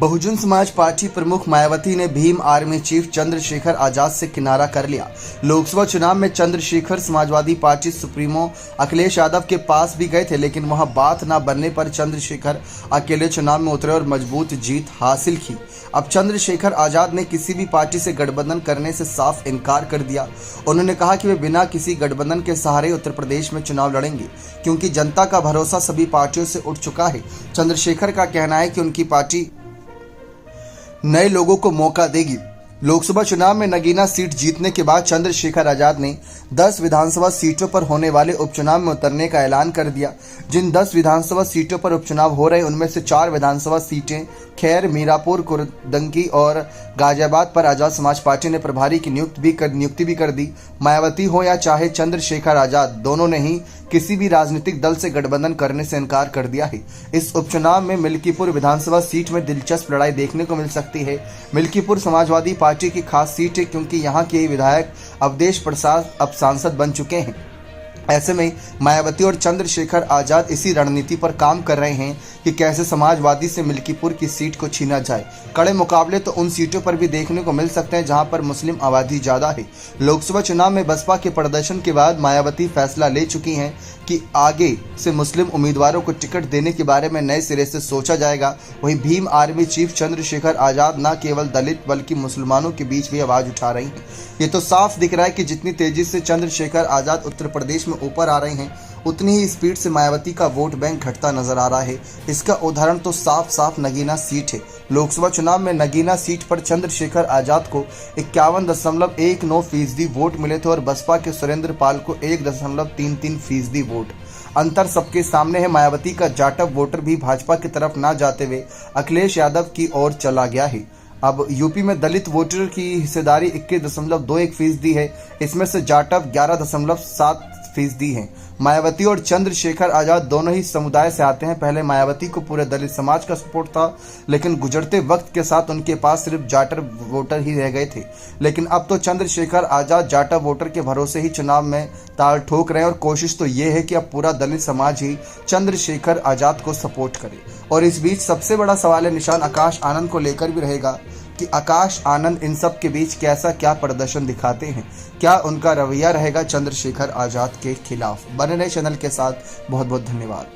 Bahujan Samaj party प्रमुख मायावती ने Bhim army chief Chandrashekhar Azad से किनारा कर लिया। लोकसभा चुनाव में चंद्रशेखर समाजवादी पार्टी सुप्रीमो अखिलेश यादव के पास भी गए थे, लेकिन वहां बात न बनने पर चंद्रशेखर अकेले चुनाव में उतरे और मजबूत जीत हासिल की। अब चंद्रशेखर आजाद ने किसी भी पार्टी से गठबंधन करने से साफ इनकार कर दिया। उन्होंने कहा कि वे बिना किसी गठबंधन के सहारे उत्तर प्रदेश में चुनाव लड़ेंगे, क्योंकि जनता का भरोसा सभी पार्टियों से उठ चुका है। चंद्रशेखर का कहना है कि उनकी पार्टी नए लोगों को मौका देगी। लोकसभा चुनाव में नगीना सीट जीतने के बाद चंद्रशेखर आजाद ने 10 विधानसभा सीटों पर होने वाले उपचुनाव में उतरने का ऐलान कर दिया। जिन 10 विधानसभा सीटों पर उपचुनाव हो रहे उनमें से 4 विधानसभा सीटें खैर, मीरापुर, कुर्दंगी और गाजियाबाद पर आजाद समाज पार्टी ने प्रभारी की नियुक्ति भी कर दी। मायावती हो या चाहे चंद्रशेखर आजाद, दोनों ने ही किसी भी राजनीतिक दल से गठबंधन करने से इनकार कर दिया है। इस उपचुनाव में मिल्कीपुर विधानसभा सीट में दिलचस्प लड़ाई देखने को मिल सकती है। मिल्कीपुर समाजवादी पार्टी की खास सीट है, क्योंकि यहाँ के विधायक अवधेश प्रसाद अब सांसद बन चुके हैं। ऐसे में मायावती और चंद्रशेखर आजाद इसी रणनीति पर काम कर रहे हैं कि कैसे समाजवादी से मिल्कीपुर की सीट को छीना जाए। कड़े मुकाबले तो उन सीटों पर भी देखने को मिल सकते हैं जहां पर मुस्लिम आबादी ज्यादा है। लोकसभा चुनाव में बसपा के प्रदर्शन के बाद मायावती फैसला ले चुकी हैं कि आगे से मुस्लिम उम्मीदवारों को टिकट देने के बारे में नए सिरे से सोचा जाएगा। वहीं भीम आर्मी चीफ चंद्रशेखर आजाद न केवल दलित बल्कि मुसलमानों के बीच भी आवाज उठा रही हैं। ये तो साफ दिख रहा है कि जितनी तेजी से चंद्रशेखर आजाद उत्तर प्रदेश में ऊपर आ रहे हैं, उतनी ही स्पीड से मायावती का वोट बैंक घटता नजर आ रहा है। इसका उदाहरण तो साफ साफ नगीना सीट है। लोकसभा चुनाव में नगीना सीट पर चंद्रशेखर आजाद को 51.19% वोट मिले थे और बसपा के सुरेंद्र पाल को 1.33% वोट। अंतर सबके सामने है। मायावती का जाटव वोटर भी भाजपा की तरफ ना जाते हुए अखिलेश यादव की ओर चला गया है। अब यूपी में दलित वोटर की हिस्सेदारी 21.21% है। इसमें से जाटव 11.7% हैं। मायावती और चंद्रशेखर आजाद दोनों ही समुदाय से आते हैं। पहले मायावती को पूरे दलित समाज का सपोर्ट था, लेकिन गुजरते वक्त के साथ उनके पास सिर्फ जाटव वोटर ही रह गए थे। लेकिन अब तो चंद्रशेखर आजाद जाटव वोटर के भरोसे ही चुनाव में ताल ठोक रहे हैं और कोशिश तो ये है कि अब पूरा दलित समाज ही चंद्रशेखर आजाद को सपोर्ट करे। और इस बीच सबसे बड़ा सवाल निशान आकाश आनंद को लेकर भी रहेगा कि आकाश आनंद इन सब के बीच कैसा क्या प्रदर्शन दिखाते हैं, क्या उनका रवैया रहेगा चंद्रशेखर आजाद के खिलाफ। बने रहे चैनल के साथ। बहुत बहुत धन्यवाद।